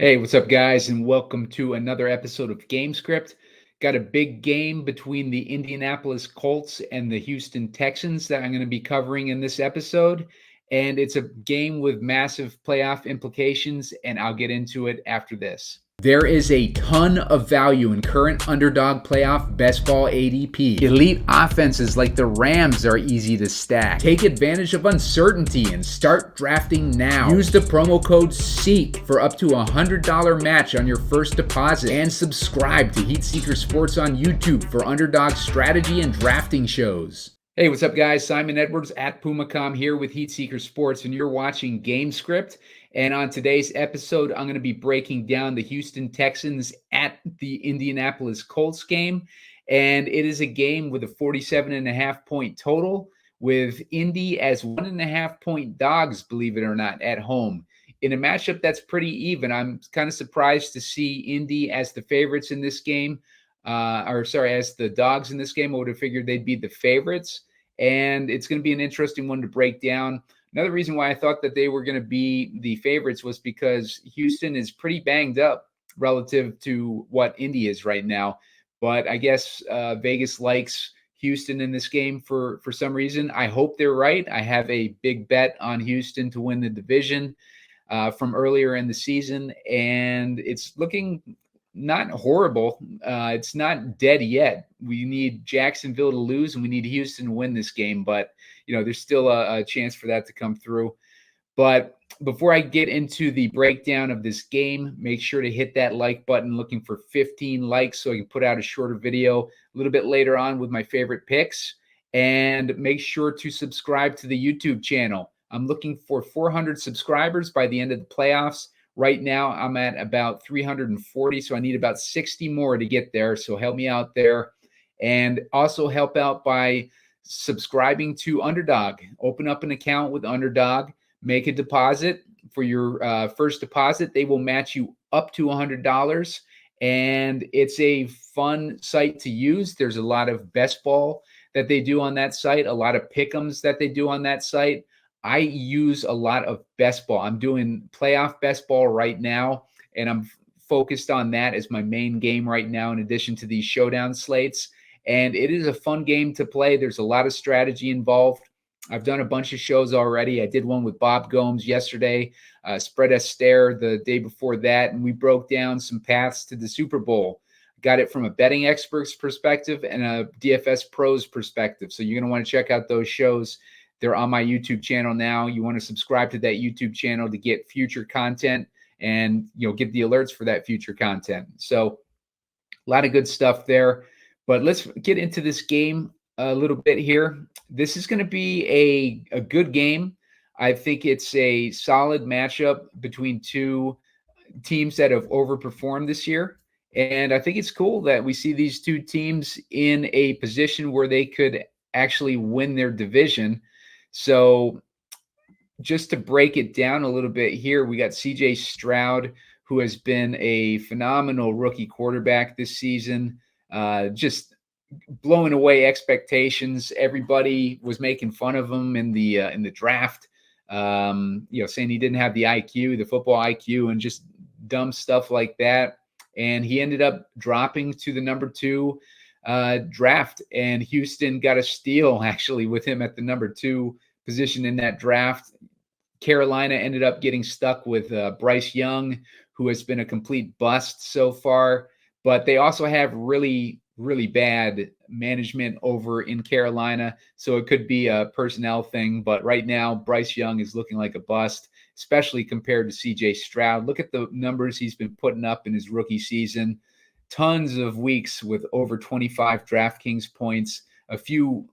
Hey, what's up, guys, and welcome to another episode of Gamescript. Got a big game between the Indianapolis Colts and the Houston Texans that I'm going to be covering in this episode. And it's a game with massive playoff implications, and I'll get into it after this. There is a ton of value in current underdog playoff best ball ADP. Elite offenses like the Rams are easy to stack. Take advantage of uncertainty and start drafting now. Use the promo code SEEK for up to $100 match on your first deposit. And subscribe to Heat Seeker Sports on YouTube for underdog strategy and drafting shows. Hey, what's up, guys? Simon Edwards at Pumacom here with Heat Seeker Sports, and you're watching Gamescript. And on today's episode, I'm going to be breaking down the Houston Texans at the Indianapolis Colts game. And it is a game with a 47.5 point total, with Indy as 1.5 point dogs, believe it or not, at home. In a matchup that's pretty even, I'm kind of surprised to see Indy as the favorites in this game. As the dogs in this game. I would have figured they'd be the favorites. And it's going to be an interesting one to break down. Another reason why I thought that they were going to be the favorites was because Houston is pretty banged up relative to what Indy is right now. But I guess Vegas likes Houston in this game for some reason. I hope they're right. I have a big bet on Houston to win the division from earlier in the season, and it's looking not horrible. It's not dead yet. We need Jacksonville to lose, and we need Houston to win this game. But, there's still a chance for that to come through. But before I get into the breakdown of this game, make sure to hit that like button. Looking for 15 likes so I can put out a shorter video a little bit later on with my favorite picks. And make sure to subscribe to the YouTube channel. I'm looking for 400 subscribers by the end of the playoffs. Right now, I'm at about 340, so I need about 60 more to get there. So help me out there. And also help out by subscribing to Underdog. Open up an account with Underdog. Make a deposit. For your first deposit, they will match you up to $100. And it's a fun site to use. There's a lot of best ball that they do on that site, a lot of pick'ems that they do on that site. I use a lot of best ball. I'm doing playoff best ball right now, and I'm focused on that as my main game right now, in addition to these showdown slates. And it is a fun game to play. There's a lot of strategy involved. I've done a bunch of shows already. I did one with Bob Gomes yesterday, Spread Esther the day before that, and we broke down some paths to the Super Bowl. Got it from a betting expert's perspective and a DFS pro's perspective. So you're going to want to check out those shows. They're on my YouTube channel now. You want to subscribe to that YouTube channel to get future content and get the alerts for that future content. So a lot of good stuff there. But let's get into this game a little bit here. This is going to be a good game. I think it's a solid matchup between two teams that have overperformed this year. And I think it's cool that we see these two teams in a position where they could actually win their division. So just to break it down a little bit here, we got CJ Stroud, who has been a phenomenal rookie quarterback this season, just blowing away expectations. Everybody was making fun of him in the draft, saying he didn't have the IQ, the football IQ, and just dumb stuff like that. And he ended up dropping to the number 2 draft, and Houston got a steal actually with him at the number 2 position in that draft. Carolina ended up getting stuck with Bryce Young, who has been a complete bust so far, but they also have really, really bad management over in Carolina. So it could be a personnel thing, but right now Bryce Young is looking like a bust, especially compared to CJ Stroud. Look at the numbers he's been putting up in his rookie season. Tons of weeks with over 25 DraftKings points,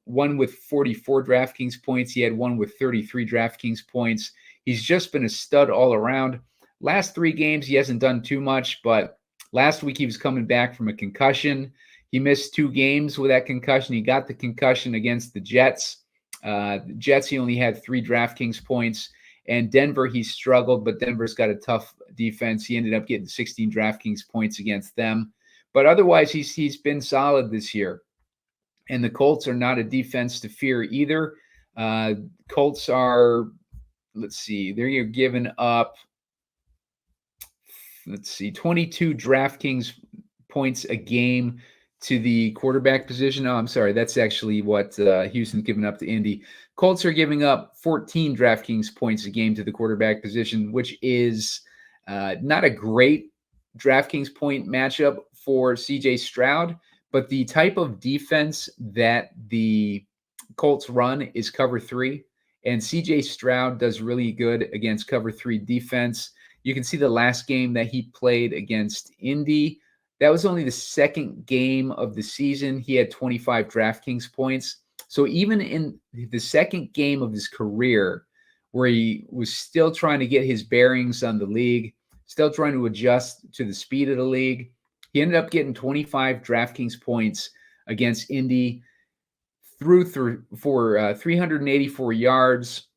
one with 44 DraftKings points. He had one with 33 DraftKings points. He's just been a stud all around. Last 3 games, he hasn't done too much, but last week he was coming back from a concussion. He missed 2 games with that concussion. He got the concussion against the Jets. The Jets, he only had 3 DraftKings points. And Denver, he struggled, but Denver's got a tough defense. He ended up getting 16 DraftKings points against them. But otherwise, he's been solid this year. And the Colts are not a defense to fear either. Colts are, they're giving up let's see, 22 DraftKings points a game to the quarterback position. Oh, I'm sorry. That's actually what Houston's giving up to Indy. Colts are giving up 14 DraftKings points a game to the quarterback position, which is not a great DraftKings point matchup for CJ Stroud, but the type of defense that the Colts run is cover three, and CJ Stroud does really good against cover three defense. You can see the last game that he played against Indy. That was only the second game of the season. He had 25 DraftKings points. So even in the second game of his career, where he was still trying to get his bearings on the league, still trying to adjust to the speed of the league, he ended up getting 25 DraftKings points against Indy, threw for 384 yards.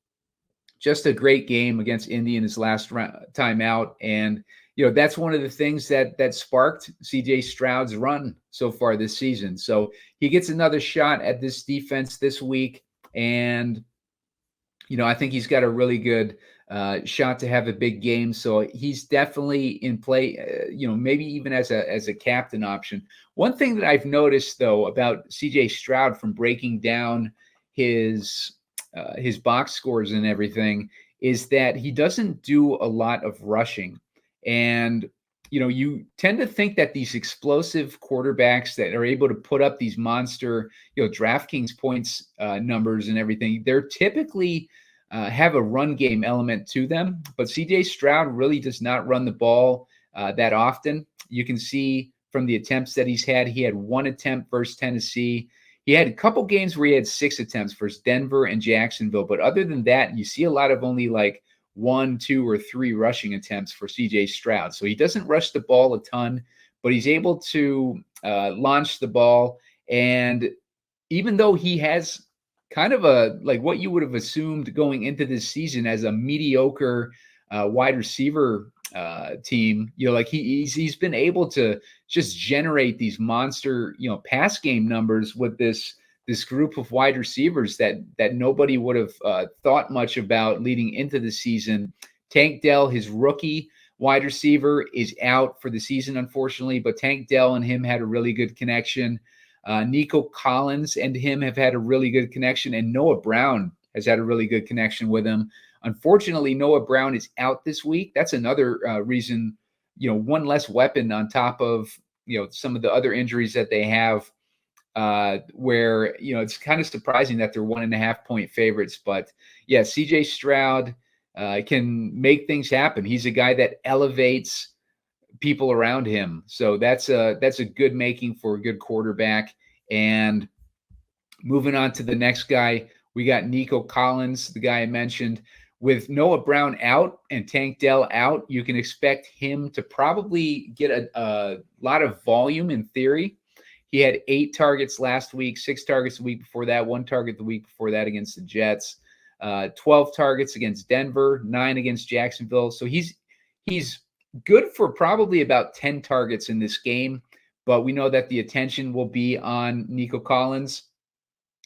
Just a great game against Indy in his last time out. And, that's one of the things that sparked CJ Stroud's run so far this season. So he gets another shot at this defense this week. And, I think he's got a really good shot to have a big game. So he's definitely in play, maybe even as a captain option. One thing that I've noticed, though, about CJ Stroud from breaking down his box scores and everything is that he doesn't do a lot of rushing. And, you tend to think that these explosive quarterbacks that are able to put up these monster, DraftKings points numbers and everything, they're typically have a run game element to them. But CJ Stroud really does not run the ball that often. You can see from the attempts that he's had, he had one attempt versus Tennessee. He had a couple games where he had 6 attempts versus Denver and Jacksonville. But other than that, you see a lot of only like 1, 2, or 3 rushing attempts for CJ Stroud. So he doesn't rush the ball a ton, but he's able to launch the ball. And even though he has kind of like what you would have assumed going into this season as a mediocre wide receiver team, like he's been able to just generate these monster, pass game numbers with this group of wide receivers that nobody would have thought much about leading into the season. Tank Dell, his rookie wide receiver, is out for the season, unfortunately, but Tank Dell and him had a really good connection. Nico Collins and him have had a really good connection, and Noah Brown has had a really good connection with him. Unfortunately, Noah Brown is out this week. That's another reason, one less weapon on top of, some of the other injuries that they have, where, it's kind of surprising that they're 1.5 point favorites. But yeah, CJ Stroud can make things happen. He's a guy that elevates people around him. So that's a good making for a good quarterback. And moving on to the next guy, we got Nico Collins, the guy I mentioned. With Noah Brown out and Tank Dell out, you can expect him to probably get a lot of volume in theory. He had 8 targets last week, 6 targets the week before that, 1 target the week before that against the Jets, 12 targets against Denver, 9 against Jacksonville. So he's good for probably about 10 targets in this game, but we know that the attention will be on Nico Collins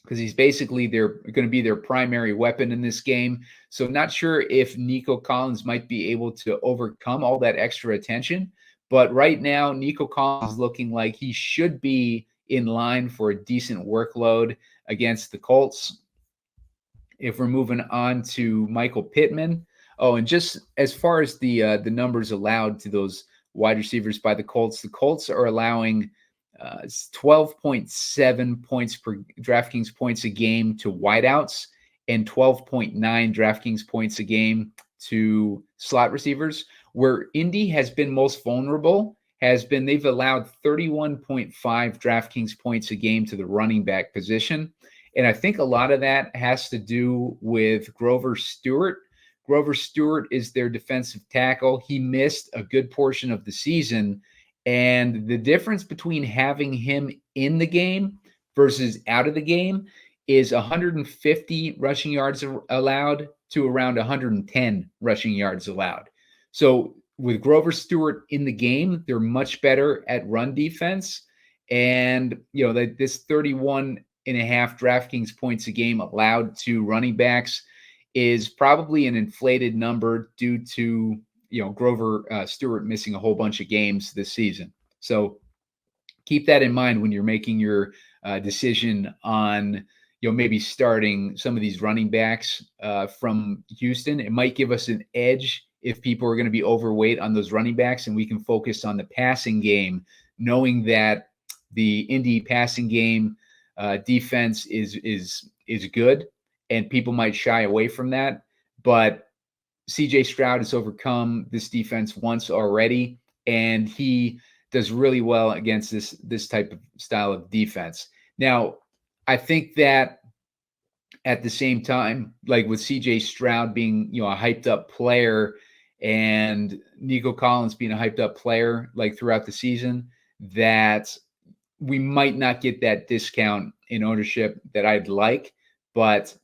because he's basically going to be their primary weapon in this game. So not sure if Nico Collins might be able to overcome all that extra attention, but right now Nico Collins is looking like he should be in line for a decent workload against the Colts. If we're moving on to Michael Pittman, and just as far as the numbers allowed to those wide receivers by the Colts are allowing 12.7 points per DraftKings points a game to wideouts and 12.9 DraftKings points a game to slot receivers. Where Indy has been most vulnerable they've allowed 31.5 DraftKings points a game to the running back position. And I think a lot of that has to do with Grover Stewart. Grover Stewart is their defensive tackle. He missed a good portion of the season. And the difference between having him in the game versus out of the game is 150 rushing yards allowed to around 110 rushing yards allowed. So with Grover Stewart in the game, they're much better at run defense. And, this 31.5 DraftKings points a game allowed to running backs is probably an inflated number due to, Grover Stewart missing a whole bunch of games this season. So keep that in mind when you're making your decision on maybe starting some of these running backs from Houston. It might give us an edge if people are going to be overweight on those running backs, and we can focus on the passing game, knowing that the Indy passing game defense is good, and people might shy away from that. But CJ Stroud has overcome this defense once already, and he does really well against this type of style of defense. Now, I think that at the same time, like with CJ Stroud being, a hyped up player and Nico Collins being a hyped up player like throughout the season, that we might not get that discount in ownership that I'd like. But,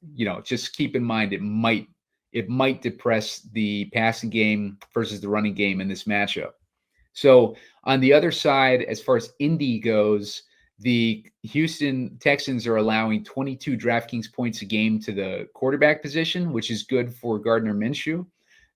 just keep in mind, it might depress the passing game versus the running game in this matchup. So on the other side, as far as Indy goes, the Houston Texans are allowing 22 DraftKings points a game to the quarterback position, which is good for Gardner Minshew.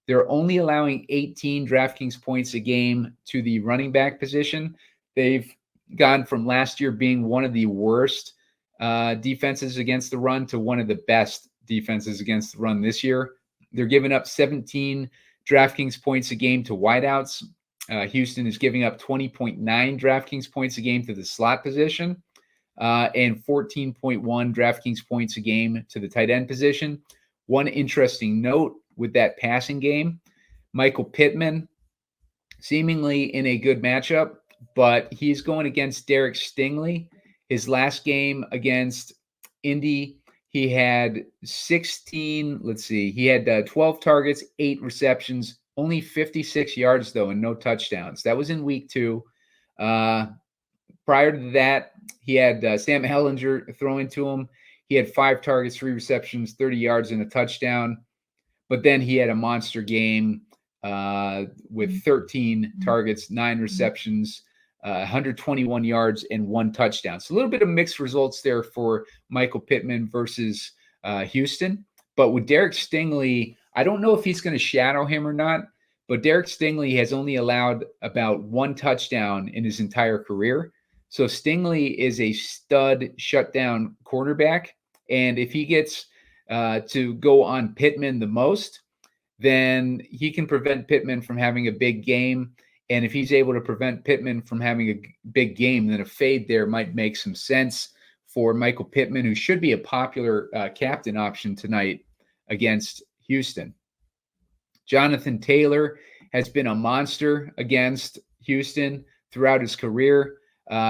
They're only allowing 18 DraftKings points a game to the running back position. They've gone from last year being one of the worst defenses against the run to one of the best defenses against the run this year. They're giving up 17 DraftKings points a game to wideouts. Houston is giving up 20.9 DraftKings points a game to the slot position and 14.1 DraftKings points a game to the tight end position. One interesting note with that passing game, Michael Pittman seemingly in a good matchup, but he's going against Derek Stingley. His last game against Indy, he had 12 targets, 8 receptions, only 56 yards, though, and no touchdowns. That was in week 2. Prior to that, he had Sam Hellinger throwing to him. He had 5 targets, 3 receptions, 30 yards, and a touchdown. But then he had a monster game with 13 targets, 9 receptions, 121 yards, and 1 touchdown. So a little bit of mixed results there for Michael Pittman versus Houston. But with Derek Stingley, I don't know if he's going to shadow him or not, but Derek Stingley has only allowed about 1 touchdown in his entire career. So Stingley is a stud shutdown quarterback. And if he gets to go on Pittman the most, then he can prevent Pittman from having a big game. And if he's able to prevent Pittman from having a big game, then a fade there might make some sense for Michael Pittman, who should be a popular captain option tonight against Houston. Jonathan Taylor has been a monster against Houston throughout his career.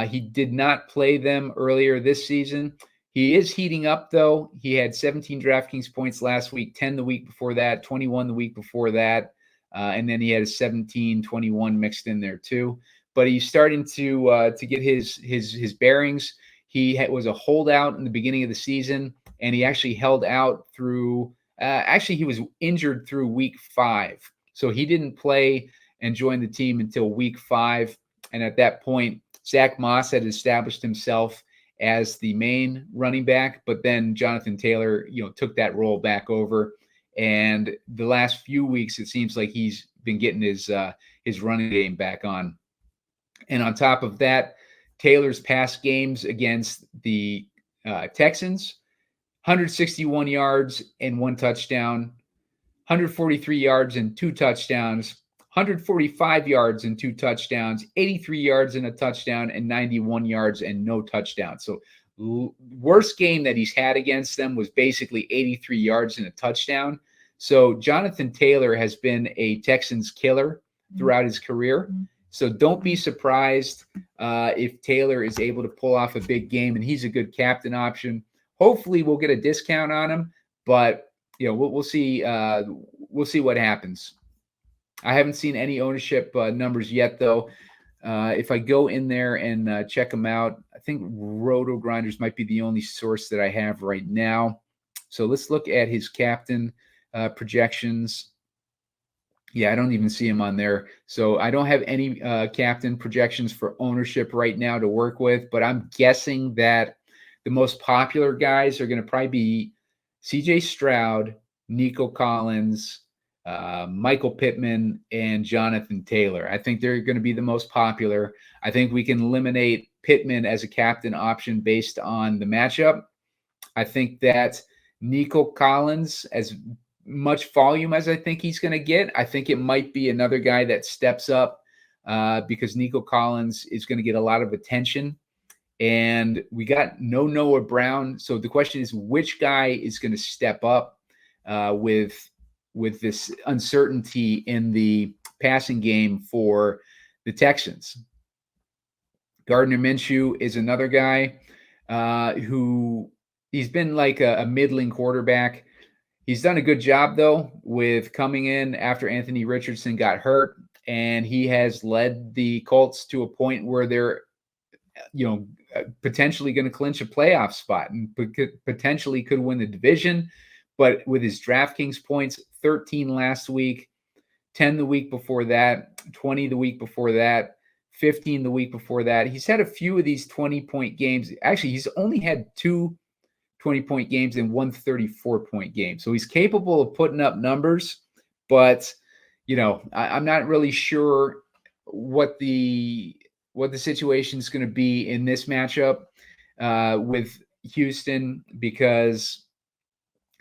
He did not play them earlier this season. He is heating up, though. He had 17 DraftKings points last week, 10 the week before that, 21 the week before that, and then he had a 17, 21 mixed in there too. But he's starting to get his bearings. He was a holdout in the beginning of the season, and he actually held out through he was injured through week 5. So he didn't play and join the team until week 5. And at that point, Zach Moss had established himself as the main running back, but then Jonathan Taylor, took that role back over. And the last few weeks, it seems like he's been getting his running game back on. And on top of that, Taylor's past games against the Texans, 161 yards and 1 touchdown, 143 yards and 2 touchdowns, 145 yards and 2 touchdowns, 83 yards and a touchdown, and 91 yards and no touchdown. So worst game that he's had against them was basically 83 yards and a touchdown. So Jonathan Taylor has been a Texans killer throughout his career. So don't be surprised if Taylor is able to pull off a big game, and he's a good captain option. Hopefully we'll get a discount on him, but we'll see. We'll see what happens. I haven't seen any ownership numbers yet, though. If I go in there and check them out, I think Roto Grinders might be the only source that I have right now. So let's look at his captain projections. Yeah, I don't even see him on there. So I don't have any captain projections for ownership right now to work with, but I'm guessing that the most popular guys are going to probably be CJ Stroud, Nico Collins, Michael Pittman, and Jonathan Taylor. I think they're going to be the most popular. I think we can eliminate Pittman as a captain option based on the matchup. I think that Nico Collins, as much volume as I think he's going to get, I think it might be another guy that steps up because Nico Collins is going to get a lot of attention. And we got no Noah Brown. So the question is, which guy is going to step up with this uncertainty in the passing game for the Texans? Gardner Minshew is another guy who he's been like a middling quarterback. He's done a good job, though, with coming in after Anthony Richardson got hurt, and he has led the Colts to a point where they're, potentially going to clinch a playoff spot and potentially could win the division. But with his DraftKings points, 13 last week, 10 the week before that, 20 the week before that, 15 the week before that. He's had a few of these 20-point games. Actually, he's only had 2 20-point games and 1 34-point game. So he's capable of putting up numbers, but, I'm not really sure what the situation is going to be in this matchup with Houston, because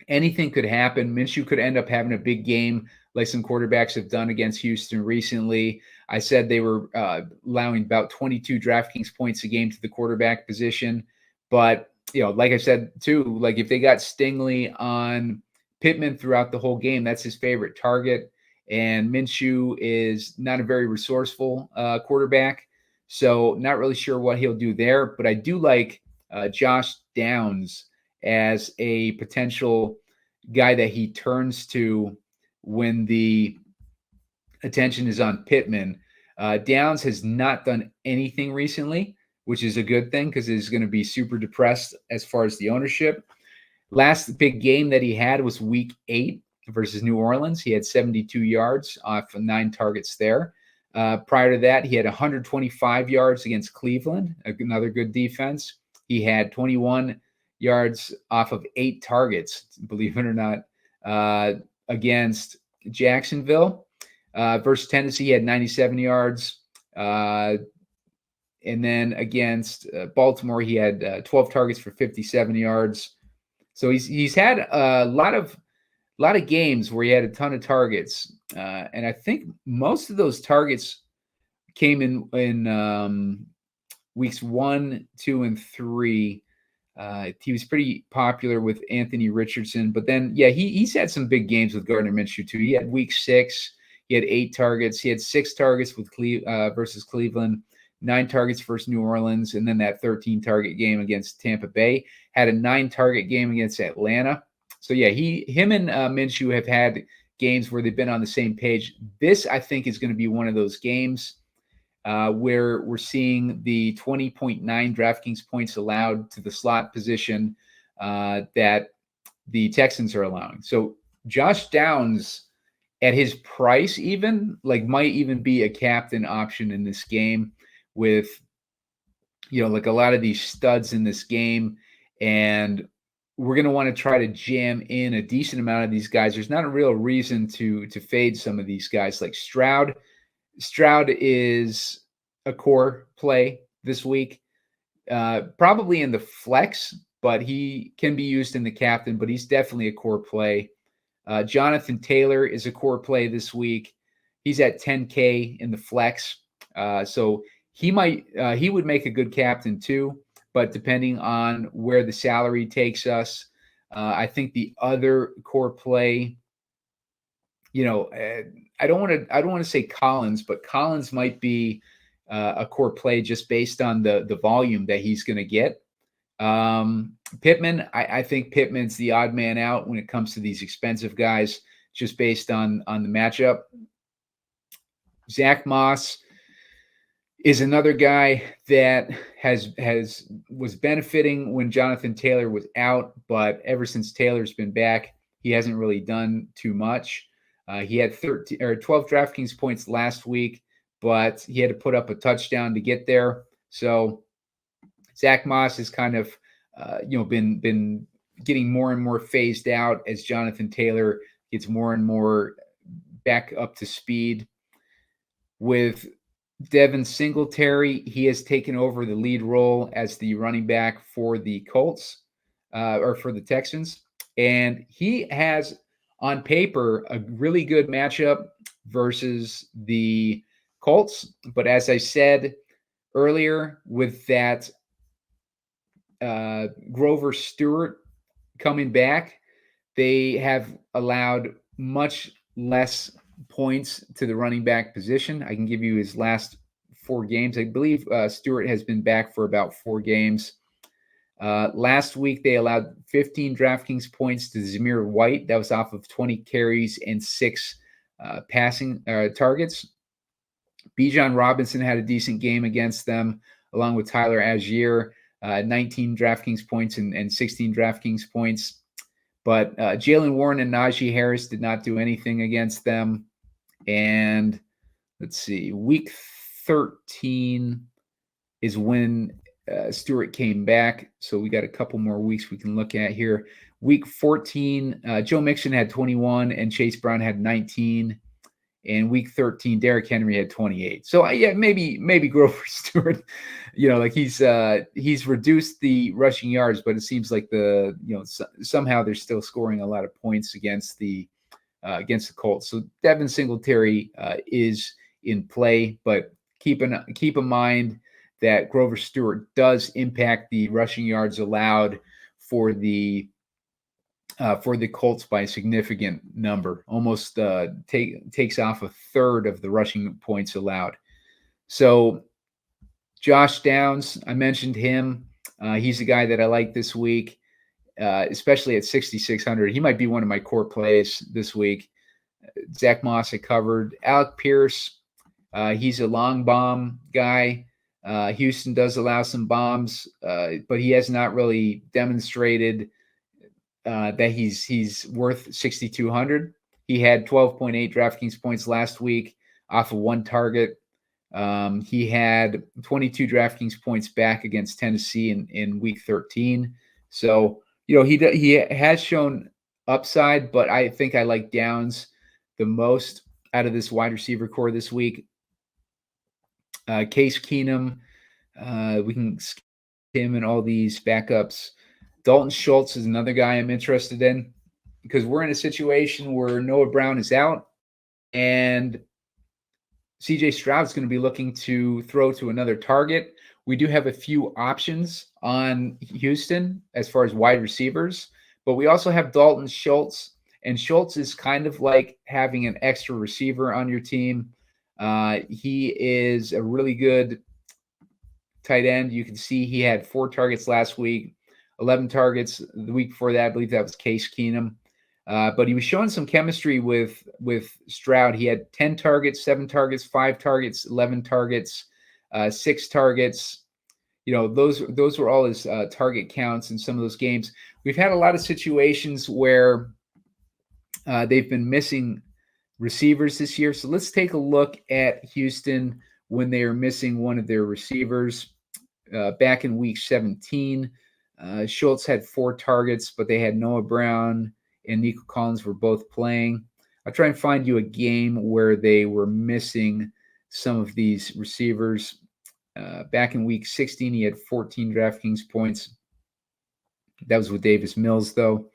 anything could happen. Minshew could end up having a big game like some quarterbacks have done against Houston recently. I said they were allowing about 22 DraftKings points a game to the quarterback position. But, like I said, too, like if they got Stingley on Pittman throughout the whole game, that's his favorite target. And Minshew is not a very resourceful quarterback. So not really sure what he'll do there. But I do like Josh Downs as a potential guy that he turns to when the attention is on Pittman. Downs has not done anything recently, which is a good thing because it's going to be super depressed as far as the ownership. Last big game that he had was week 8 versus New Orleans. He had 72 yards off 9 targets there. Prior to that, he had 125 yards against Cleveland, another good defense. He had 21 yards off of 8 targets, believe it or not, against Jacksonville. Versus Tennessee, he had 97 yards. And then against Baltimore, he had 12 targets for 57 yards. So he's had a lot of games where he had a ton of targets, and I think most of those targets came in weeks 1, 2, and 3. He was pretty popular with Anthony Richardson, but then he's had some big games with Gardner Minshew too. He had week 6, he had 8 targets. He had 6 targets with versus Cleveland, 9 targets versus New Orleans, and then that 13 target game against Tampa Bay. Had a 9 target game against Atlanta. So him and Minshew have had games where they've been on the same page. This, I think, is going to be one of those games where we're seeing the 20.9 DraftKings points allowed to the slot position that the Texans are allowing. So Josh Downs, at his price, might even be a captain option in this game with, like a lot of these studs in this game. And we're going to want to try to jam in a decent amount of these guys. There's not a real reason to fade some of these guys like Stroud. Stroud is a core play this week, probably in the flex, but he can be used in the captain, but he's definitely a core play. Jonathan Taylor is a core play this week. He's at 10K in the flex. So he would make a good captain too, but depending on where the salary takes us, I think the other core play, I don't want to say Collins, but Collins might be a core play just based on the volume that he's going to get. Pittman, I think Pittman's the odd man out when it comes to these expensive guys, just based on the matchup. Zach Moss is another guy that was benefiting when Jonathan Taylor was out, but ever since Taylor's been back, he hasn't really done too much. He had 13 or 12 DraftKings points last week, but he had to put up a touchdown to get there. So Zach Moss has kind of, been getting more and more phased out as Jonathan Taylor gets more and more back up to speed. With Devin Singletary, he has taken over the lead role as the running back for the Colts, or for the Texans. And he has, on paper, a really good matchup versus the Colts. But as I said earlier, with that Grover Stewart coming back, they have allowed much less points to the running back position. I can give you his last 4 games. I believe Stewart has been back for about 4 games. Last week, they allowed 15 DraftKings points to Zamir White. That was off of 20 carries and 6 passing targets. Bijan Robinson had a decent game against them, along with Tyler Algier, 19 DraftKings points and 16 DraftKings points. But Jalen Warren and Najee Harris did not do anything against them. And let's see, week 13 is when Stewart came back. So we got a couple more weeks we can look at here. Week 14, Joe Mixon had 21 and Chase Brown had 19. And week 13, Derrick Henry had 28. So yeah, maybe Grover Stewart, like he's reduced the rushing yards, but it seems like somehow they're still scoring a lot of points against the Colts. So Devin Singletary is in play, but keep in mind that Grover Stewart does impact the rushing yards allowed for the Colts by a significant number, almost takes off a third of the rushing points allowed. So Josh Downs, I mentioned him. He's a guy that I like this week, especially at 6,600. He might be one of my core plays this week. Zach Moss I covered. Alec Pierce, he's a long bomb guy. Houston does allow some bombs, but he has not really demonstrated that he's worth 6,200. He had 12.8 DraftKings points last week off of 1 target. He had 22 DraftKings points back against Tennessee in week 13. So, he has shown upside, but I think I like Downs the most out of this wide receiver core this week. Case Keenum, we can skip him and all these backups. Dalton Schultz is another guy I'm interested in because we're in a situation where Noah Brown is out and CJ Stroud is going to be looking to throw to another target. We do have a few options on Houston as far as wide receivers, but we also have Dalton Schultz, and Schultz is kind of like having an extra receiver on your team. He is a really good tight end. You can see he had 4 targets last week. 11 targets the week before that. I believe that was Case Keenum. But he was showing some chemistry with Stroud. He had 10 targets, 7 targets, 5 targets, 11 targets, 6 targets. Those were all his target counts in some of those games. We've had a lot of situations where they've been missing receivers this year. So let's take a look at Houston when they are missing one of their receivers. Back in week 17, Schultz had 4 targets, but they had Noah Brown and Nico Collins were both playing. I'll try and find you a game where they were missing some of these receivers. Back in week 16, he had 14 DraftKings points. That was with Davis Mills, though.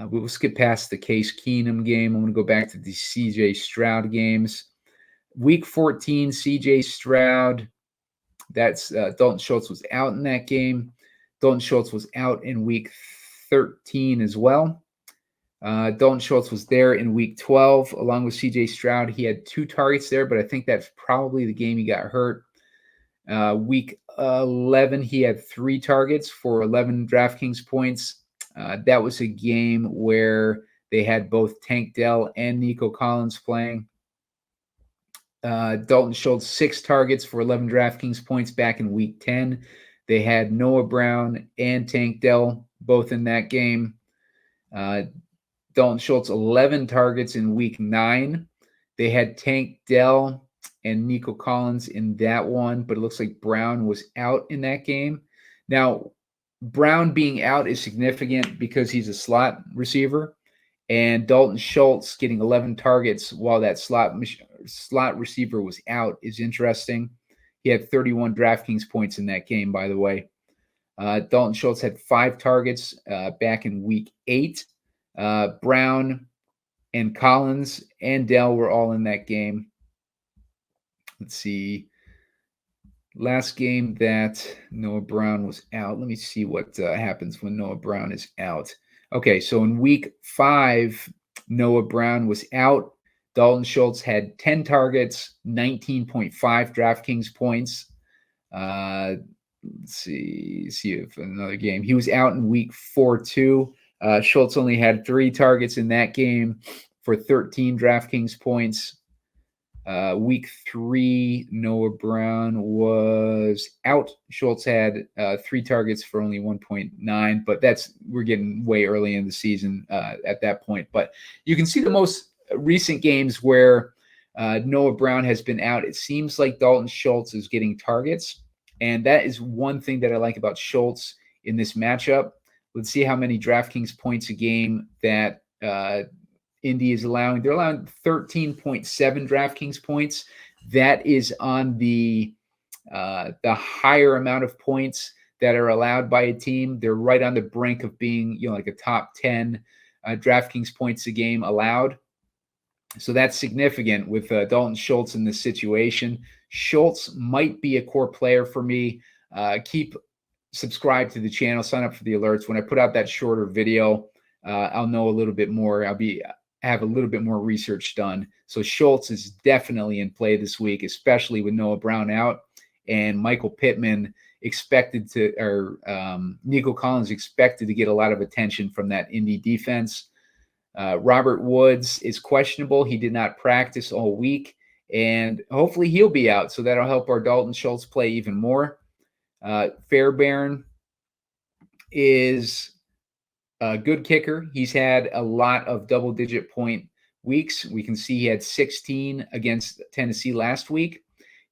We will skip past the Case Keenum game. I'm going to go back to the CJ Stroud games. Week 14, CJ Stroud. That's Dalton Schultz was out in that game. Dalton Schultz was out in week 13 as well. Dalton Schultz was there in week 12 along with CJ Stroud. He had 2 targets there, but I think that's probably the game he got hurt. Week 11, he had 3 targets for 11 DraftKings points. That was a game where they had both Tank Dell and Nico Collins playing. Dalton Schultz, 6 targets for 11 DraftKings points back in week 10. They had Noah Brown and Tank Dell both in that game. Dalton Schultz, 11 targets in week 9. They had Tank Dell and Nico Collins in that one, but it looks like Brown was out in that game. Now, Brown being out is significant because he's a slot receiver, And Dalton Schultz getting 11 targets while that slot receiver was out is interesting. He had 31 DraftKings points in that game, by the way. Dalton Schultz had 5 targets back in week 8. Brown and Collins and Dell were all in that game. Let's see. Last game that Noah Brown was out. Let me see what happens when Noah Brown is out. Okay, so in week 5, Noah Brown was out. Dalton Schultz had 10 targets, 19.5 DraftKings points. Let's see if another game. He was out in week 4 too. Schultz only had 3 targets in that game for 13 DraftKings points. Week 3, Noah Brown was out. Schultz had 3 targets for only 1.9, but we're getting way early in the season at that point. But you can see the most recent games where Noah Brown has been out. It seems like Dalton Schultz is getting targets, and that is one thing that I like about Schultz in this matchup. Let's see how many DraftKings points a game that Indy is allowing. They're allowing 13.7 DraftKings points. That is on the higher amount of points that are allowed by a team. They're right on the brink of being, like a top 10 DraftKings points a game allowed. So that's significant with Dalton Schultz in this situation. Schultz might be a core player for me. Keep subscribed to the channel. Sign up for the alerts. When I put out that shorter video, I'll know a little bit more. Have a little bit more research done. So Schultz is definitely in play this week, especially with Noah Brown out and Michael Pittman Nico Collins expected to get a lot of attention from that Indy defense. Robert Woods is questionable. He did not practice all week, and hopefully he'll be out. So that'll help our Dalton Schultz play even more. Fairbairn is a good kicker. He's had a lot of double-digit point weeks. We can see he had 16 against Tennessee last week.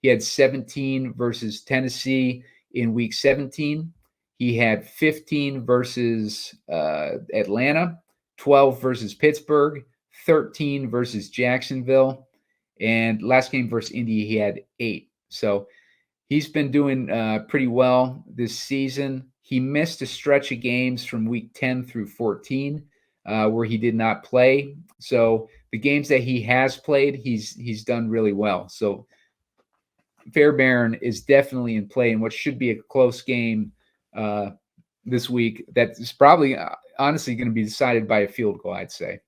He had 17 versus Tennessee in week 17. He had 15 versus Atlanta, 12 versus Pittsburgh, 13 versus Jacksonville, and last game versus Indy, he had 8. So he's been doing pretty well this season. He missed a stretch of games from week 10 through 14 where he did not play. So the games that he has played, he's done really well. So Fairbairn is definitely in play in what should be a close game this week. That is probably honestly going to be decided by a field goal, I'd say.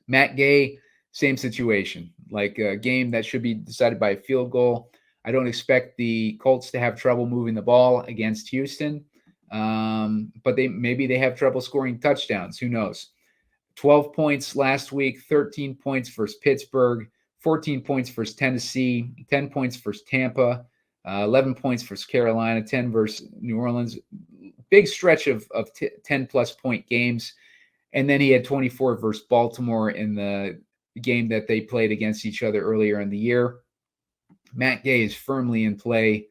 Matt Gay, same situation. Like a game that should be decided by a field goal. I don't expect the Colts to have trouble moving the ball against Houston, but maybe they have trouble scoring touchdowns. Who knows? 12 points last week, 13 points versus Pittsburgh, 14 points versus Tennessee, 10 points versus Tampa, 11 points versus Carolina, 10 versus New Orleans. Big stretch of 10-plus point games. And then he had 24 versus Baltimore in the game that they played against each other earlier in the year. Matt Gay is firmly in play.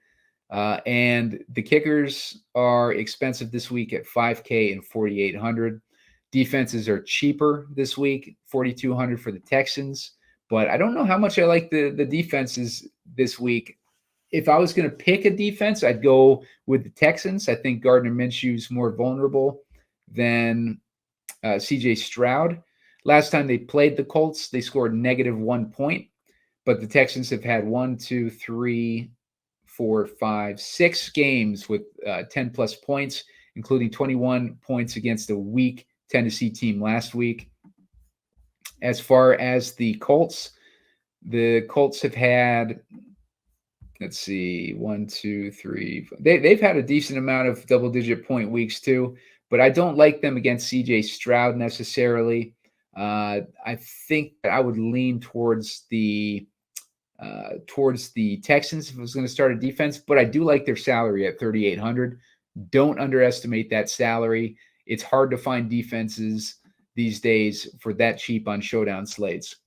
And the kickers are expensive this week at $5K and $4,800. Defenses are cheaper this week, $4,200 for the Texans. But I don't know how much I like the defenses this week. If I was going to pick a defense, I'd go with the Texans. I think Gardner Minshew is more vulnerable than CJ Stroud. Last time they played the Colts, they scored -1 point. But the Texans have had 6 games with 10-plus points, including 21 points against a weak Tennessee team last week. As far as the Colts have had, let's see, 1, 2, 3. They've had a decent amount of double-digit point weeks too, but I don't like them against C.J. Stroud necessarily. I think that I would lean towards the Texans if I was going to start a defense, but I do like their salary at $3,800. Don't underestimate that salary. It's hard to find defenses these days for that cheap on showdown slates.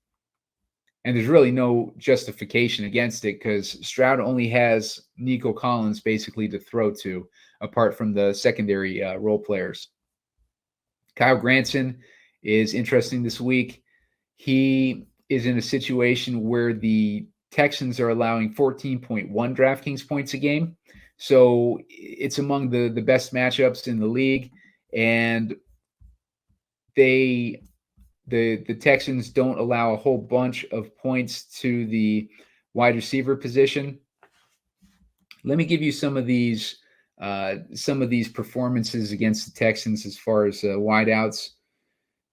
And there's really no justification against it because Stroud only has Nico Collins basically to throw to, apart from the secondary role players. Kyle Granson is interesting this week. He is in a situation where the Texans are allowing 14.1 DraftKings points a game. So it's among the best matchups in the league. And the Texans don't allow a whole bunch of points to the wide receiver position. Let me give you some of these performances against the Texans as far as wideouts.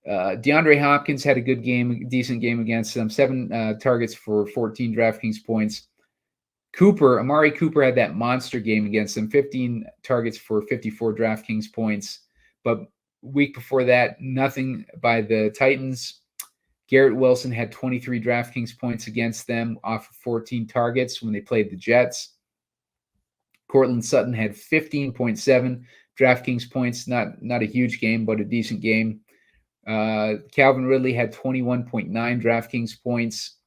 DeAndre Hopkins had a good game, decent game against them. 7 targets for 14 DraftKings points. Amari Cooper had that monster game against them. 15 targets for 54 DraftKings points. But week before that, nothing by the Titans. Garrett Wilson had 23 DraftKings points against them off of 14 targets when they played the Jets. Cortland Sutton had 15.7 DraftKings points. Not a huge game, but a decent game. Calvin Ridley had 21.9 DraftKings points.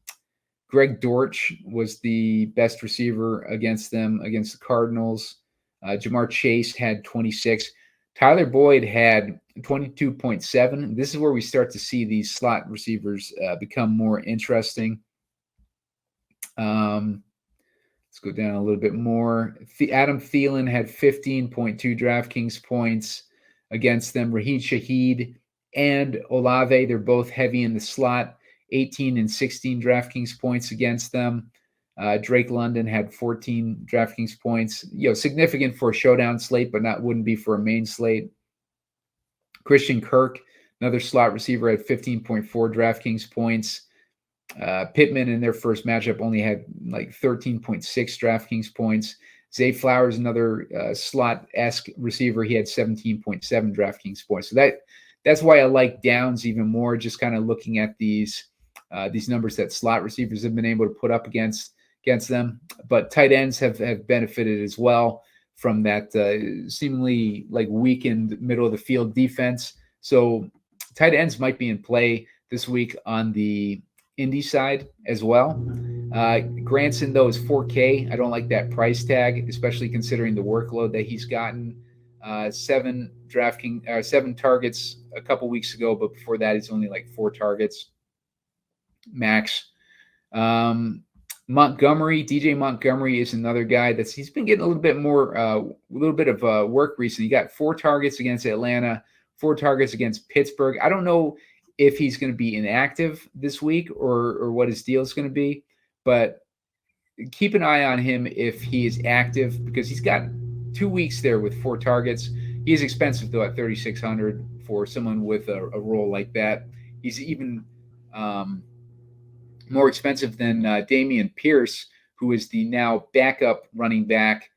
Greg Dortch was the best receiver against them, against the Cardinals. Jamar Chase had 26. Tyler Boyd had 22.7. This is where we start to see these slot receivers become more interesting. Let's go down a little bit more. Adam Thielen had 15.2 DraftKings points against them. Raheem Shaheed and Olave, they're both heavy in the slot. 18 and 16 DraftKings points against them. Drake London had 14 DraftKings points. Significant for a showdown slate, but wouldn't be for a main slate. Christian Kirk, another slot receiver, had 15.4 DraftKings points. Pittman in their first matchup only had like 13.6 DraftKings points. Zay Flowers, another slot-esque receiver, he had 17.7 DraftKings points. So that's why I like Downs even more, just kind of looking at these numbers that slot receivers have been able to put up against them. But tight ends have benefited as well from that seemingly like weakened middle of the field defense. So tight ends might be in play this week on the Indy side as well. Granson, though, is 4K. I don't like that price tag, especially considering the workload that he's gotten. 7 targets a couple weeks ago, but before that, it's only like 4 targets max. Montgomery, DJ Montgomery is another guy he's been getting a little bit of work recently. He got 4 targets against Atlanta, 4 targets against Pittsburgh. I don't know if he's going to be inactive this week or what his deal is going to be, but keep an eye on him if he is active, because he's got 2 weeks there with 4 targets. He is expensive though at $3,600 for someone with a role like that. He's even more expensive than Dameon Pierce, who is the now backup running back.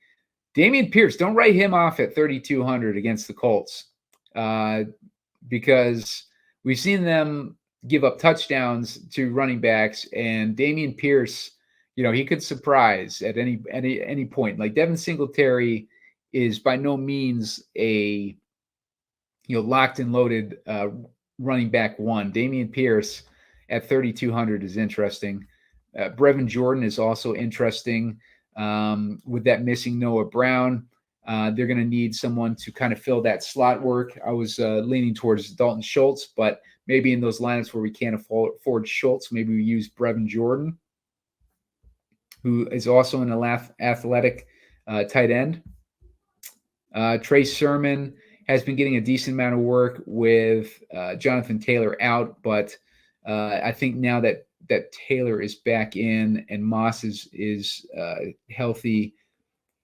Dameon Pierce, don't write him off at $3,200 against the Colts, because we've seen them give up touchdowns to running backs, and Dameon Pierce, he could surprise at any point. Like Devin Singletary is by no means a locked and loaded running back one. Dameon Pierce at $3,200 is interesting. Brevin Jordan is also interesting with that missing Noah Brown. They're going to need someone to kind of fill that slot work. I was leaning towards Dalton Schultz, but maybe in those lineups where we can't afford Schultz, maybe we use Brevin Jordan, who is also an athletic tight end. Trey Sermon has been getting a decent amount of work with Jonathan Taylor out, but I think now that Taylor is back in and Moss is healthy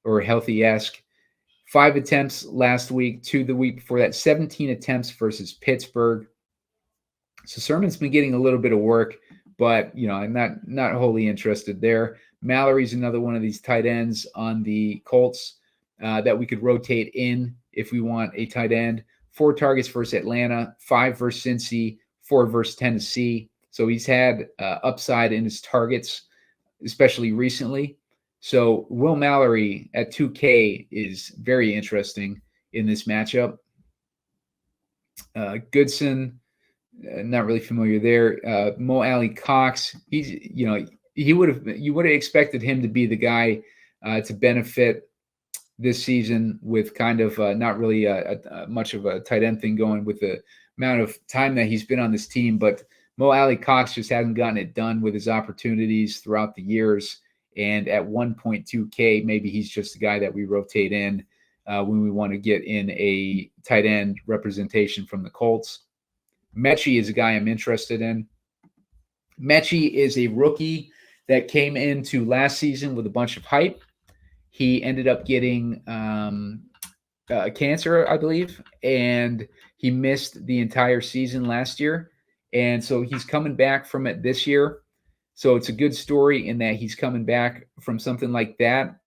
or healthy-esque. 5 attempts last week, 2 the week before that, 17 attempts versus Pittsburgh. So Sermon's been getting a little bit of work, but I'm not wholly interested there. Mallory's another one of these tight ends on the Colts that we could rotate in if we want a tight end. 4 targets versus Atlanta, 5 versus Cincy, 4 versus Tennessee. So he's had upside in his targets, especially recently. So Will Mallory at 2K is very interesting in this matchup. Goodson, not really familiar there. Mo Alley Cox, you would have expected him to be the guy to benefit this season with kind of not really much of a tight end thing going with amount of time that he's been on this team, but Mo Alley Cox just hasn't gotten it done with his opportunities throughout the years. And at 1.2K, maybe he's just the guy that we rotate in when we want to get in a tight end representation from the Colts. Mechie is a guy I'm interested in. Mechie is a rookie that came into last season with a bunch of hype. He ended up getting cancer, I believe, and he missed the entire season last year. And so he's coming back from it this year. So it's a good story in that he's coming back from something like that.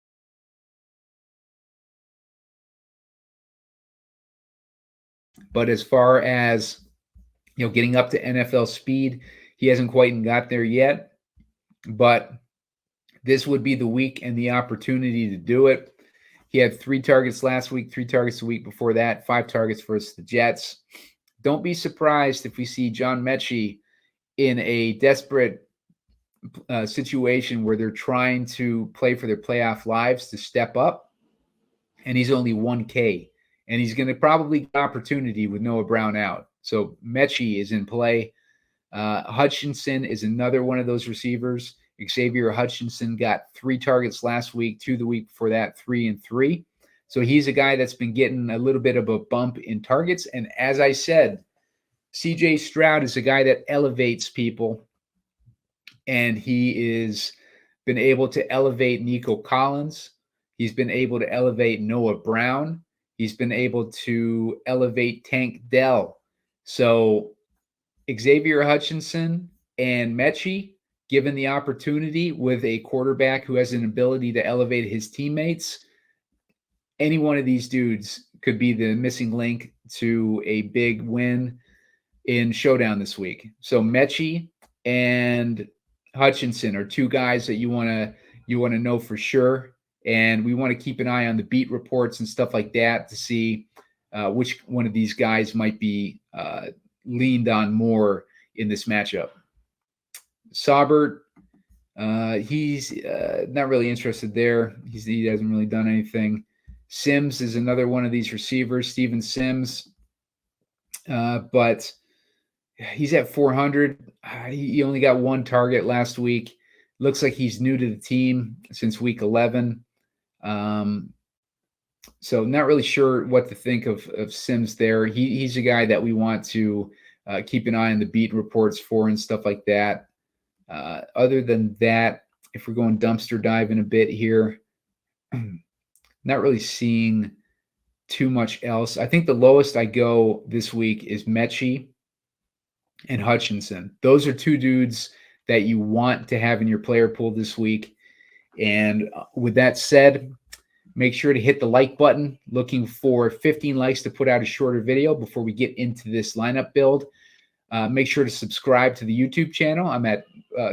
But as far as, getting up to NFL speed, he hasn't quite got there yet. But this would be the week and the opportunity to do it. He had 3 targets last week, 3 targets the week before that, 5 targets versus the Jets. Don't be surprised if we see John Mechie in a desperate situation where they're trying to play for their playoff lives to step up, and he's only 1K, and he's going to probably get opportunity with Noah Brown out. So Mechie is in play. Hutchinson is another one of those receivers. Xavier Hutchinson got 3 targets last week, 2 the week before that, 3 and 3. So he's a guy that's been getting a little bit of a bump in targets. And as I said, CJ Stroud is a guy that elevates people. And he is been able to elevate Nico Collins. He's been able to elevate Noah Brown. He's been able to elevate Tank Dell. So Xavier Hutchinson and Mechie, given the opportunity with a quarterback who has an ability to elevate his teammates, any one of these dudes could be the missing link to a big win in Showdown this week. So Mechie and Hutchinson are 2 guys that you want to know for sure, and we want to keep an eye on the beat reports and stuff like that to see which one of these guys might be leaned on more in this matchup. Saubert, he's not really interested there. He hasn't really done anything. Sims is another one of these receivers, Steven Sims, but he's at 400. He only got 1 target last week. Looks like he's new to the team since week 11. So not really sure what to think of Sims there. He's a guy that we want to keep an eye on the beat reports for and stuff like that. Other than that, if we're going dumpster diving a bit here, not really seeing too much else. I think the lowest I go this week is Mechie and Hutchinson. Those are 2 dudes that you want to have in your player pool this week. And with that said, make sure to hit the like button. Looking for 15 likes to put out a shorter video before we get into this lineup build. Make sure to subscribe to the YouTube channel. I'm at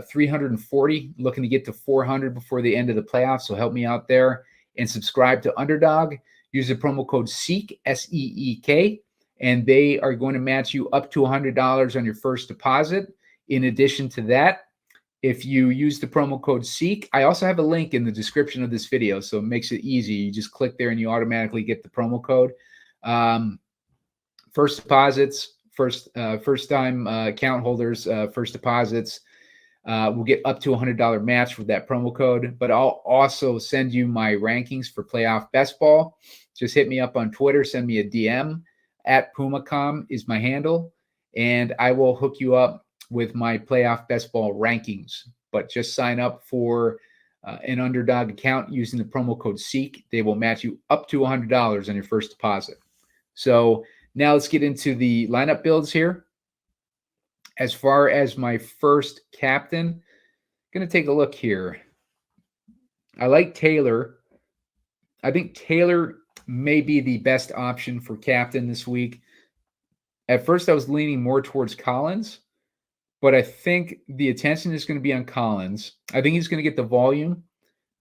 340, looking to get to 400 before the end of the playoffs, so help me out there. And subscribe to Underdog. Use the promo code SEEK, SEEK, and they are going to match you up to $100 on your first deposit. In addition to that, if you use the promo code SEEK, I also have a link in the description of this video, so it makes it easy. You just click there and you automatically get the promo code. First deposits, first-time account holders, first deposits will get up to a $100 match with that promo code. But I'll also send you my rankings for playoff best ball. Just hit me up on Twitter, send me a DM. At Pumacom is my handle, and I will hook you up with my playoff best ball rankings. But just sign up for an Underdog account using the promo code SEEK. They will match you up to $100 on your first deposit. So now let's get into the lineup builds here. As far as my first captain, going to take a look here. I like Taylor. I think Taylor may be the best option for captain this week. At first, I was leaning more towards Collins, but I think the attention is going to be on Collins. I think he's going to get the volume,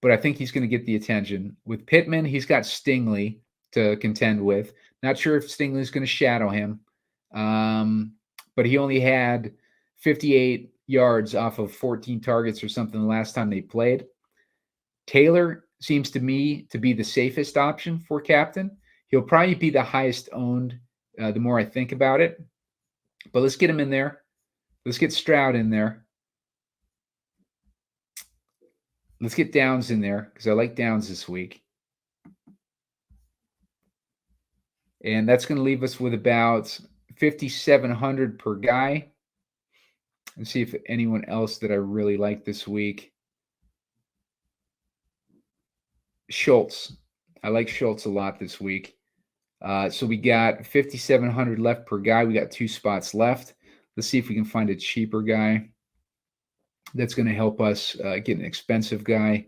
but I think he's going to get the attention. With Pittman, he's got Stingley to contend with. Not sure if Stingley is going to shadow him. But he only had 58 yards off of 14 targets or something the last time they played. Taylor seems to me to be the safest option for captain. He'll probably be the highest owned the more I think about it. But let's get him in there. Let's get Stroud in there. Let's get Downs in there because I like Downs this week. And that's going to leave us with about 5,700 per guy. Let's see if anyone else that I really like this week. Schultz. I like Schultz a lot this week. So we got 5,700 left per guy. We got 2 spots left. Let's see if we can find a cheaper guy that's going to help us get an expensive guy.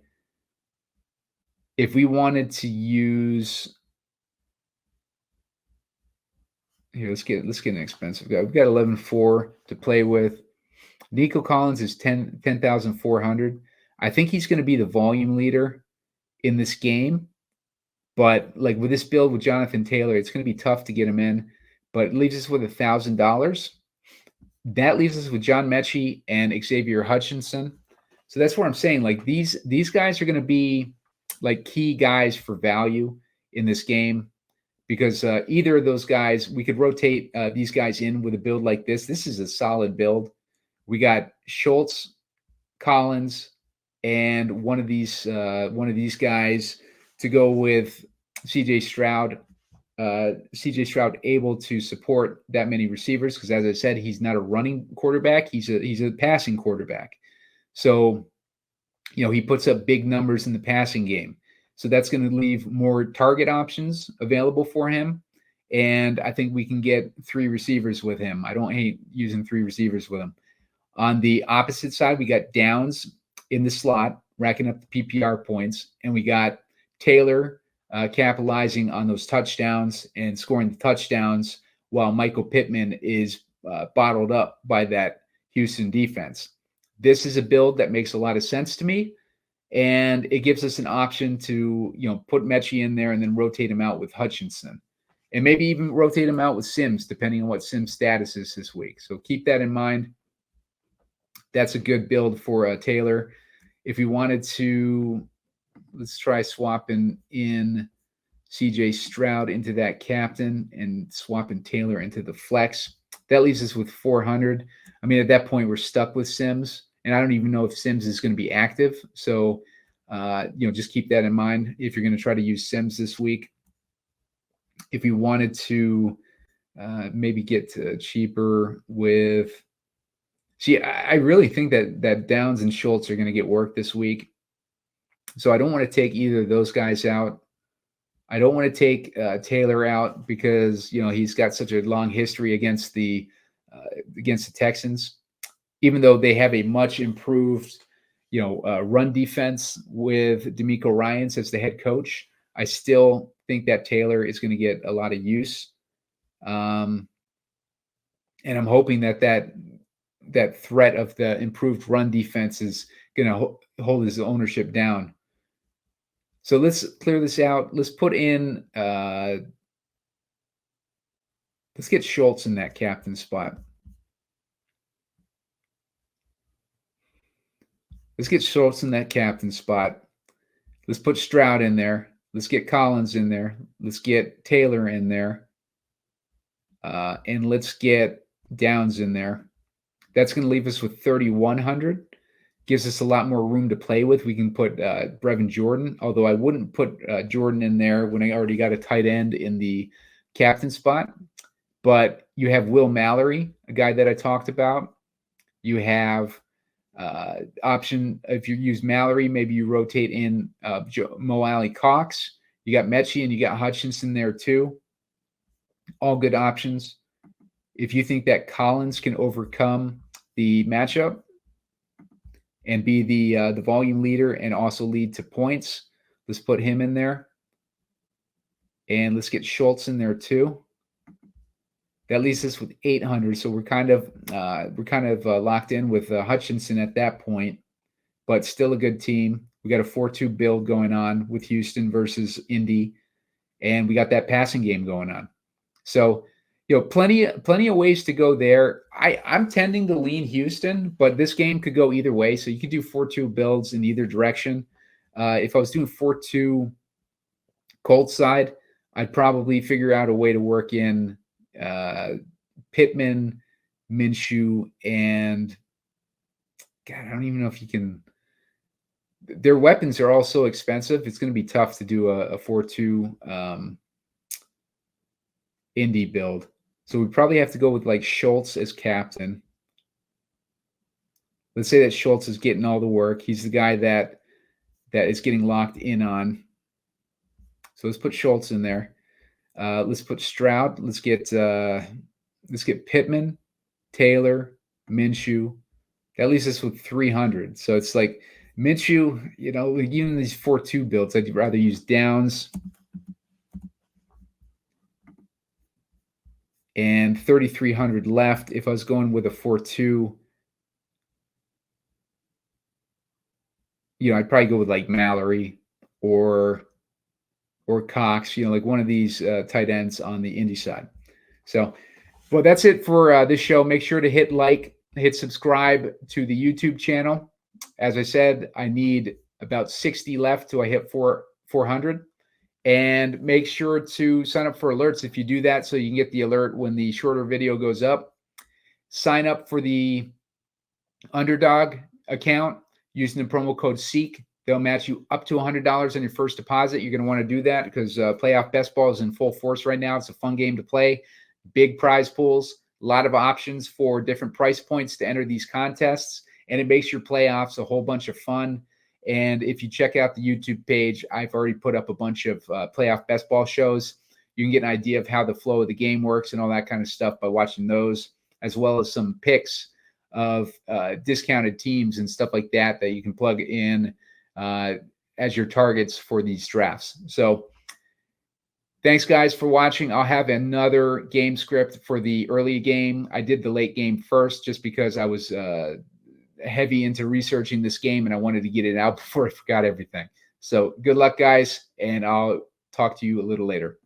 If we wanted to use here, let's get an expensive guy. We've got 11,400 to play with. Nico Collins is 10,400. I think he's going to be the volume leader in this game. But like with this build with Jonathan Taylor, it's going to be tough to get him in. But it leaves us with $1,000. That leaves us with John Mechie and Xavier Hutchinson. So that's what I'm saying. Like these guys are going to be like key guys for value in this game because either of those guys, we could rotate these guys in with a build like this. This is a solid build. We got Schultz, Collins, and one of these guys to go with CJ Stroud. CJ Stroud able to support that many receivers because, as I said, he's not a running quarterback. He's a passing quarterback. So, he puts up big numbers in the passing game. So that's going to leave more target options available for him. And I think we can get 3 receivers with him. I don't hate using 3 receivers with him. On the opposite side, we got Downs in the slot, racking up the PPR points. And we got Taylor capitalizing on those touchdowns and scoring the touchdowns while Michael Pittman is bottled up by that Houston defense. This is a build that makes a lot of sense to me, and it gives us an option to put Mechie in there and then rotate him out with Hutchinson, and maybe even rotate him out with Sims, depending on what Sims' status is this week. So keep that in mind. That's a good build for Taylor. If you wanted to, let's try swapping in CJ Stroud into that captain and swapping Taylor into the flex. That leaves us with 400. I mean, at that point, we're stuck with Sims, and I don't even know if Sims is going to be active. So, just keep that in mind if you're going to try to use Sims this week. If you wanted to maybe get cheaper with – see, I really think that Downs and Schultz are going to get work this week. So I don't want to take either of those guys out. I don't want to take Taylor out because he's got such a long history against the Texans, even though they have a much improved run defense with Demeco Ryans as the head coach. I still think that Taylor is going to get a lot of use, and I'm hoping that threat of the improved run defense is going to hold his ownership down. So let's clear this out. Let's put in, let's get Schultz in that captain spot. Let's get Schultz in that captain spot. Let's put Stroud in there. Let's get Collins in there. Let's get Taylor in there. And let's get Downs in there. That's going to leave us with 3,100. Gives us a lot more room to play with. We can put Brevin Jordan, although I wouldn't put Jordan in there when I already got a tight end in the captain spot. But you have Will Mallory, a guy that I talked about. You have option, if you use Mallory, maybe you rotate in Mo Alley Cox. You got Mechie and you got Hutchinson there too. All good options. If you think that Collins can overcome the matchup and be the volume leader and also lead to points, let's put him in there. And let's get Schultz in there too. That leaves us with 800. So we're kind of locked in with Hutchinson at that point, but still a good team. We got a 4-2 build going on with Houston versus Indy, and we got that passing game going on. So, plenty of ways to go there. I'm tending to lean Houston, but this game could go either way. So you could do 4-2 builds in either direction. If I was doing 4-2 Colts side, I'd probably figure out a way to work in Pittman, Minshew, and God, I don't even know if you can. Their weapons are all so expensive. It's going to be tough to do a 4-2 Indy build. So we probably have to go with like Schultz as captain. Let's say that Schultz is getting all the work. He's the guy that is getting locked in on. So let's put Schultz in there. Let's put Stroud. Let's get Pittman, Taylor, Minshew. That leaves us with 300. So it's like Minshew, even these 4-2 builds, I'd rather use Downs and 3,300 left. If I was going with a 4-2, I'd probably go with like Mallory or Cox, like one of these tight ends on the Indy side. So, well, that's it for this show. Make sure to hit like, hit subscribe to the YouTube channel. As I said, I need about 60 left till I hit 400. And make sure to sign up for alerts if you do that, so you can get the alert when the shorter video goes up. Sign up for the Underdog account using the promo code SEEK. They'll match you up to $100 on your first deposit. You're going to want to do that because playoff best ball is in full force right now. It's a fun game to play. Big prize pools, a lot of options for different price points to enter these contests, and it makes your playoffs a whole bunch of fun. And if you check out the YouTube page, I've already put up a bunch of playoff best ball shows. You can get an idea of how the flow of the game works and all that kind of stuff by watching those, as well as some picks of discounted teams and stuff like that you can plug in as your targets for these drafts. So thanks, guys, for watching. I'll have another game script for the early game. I did the late game first just because I was heavy into researching this game and I wanted to get it out before I forgot everything. So good luck, guys, and I'll talk to you a little later.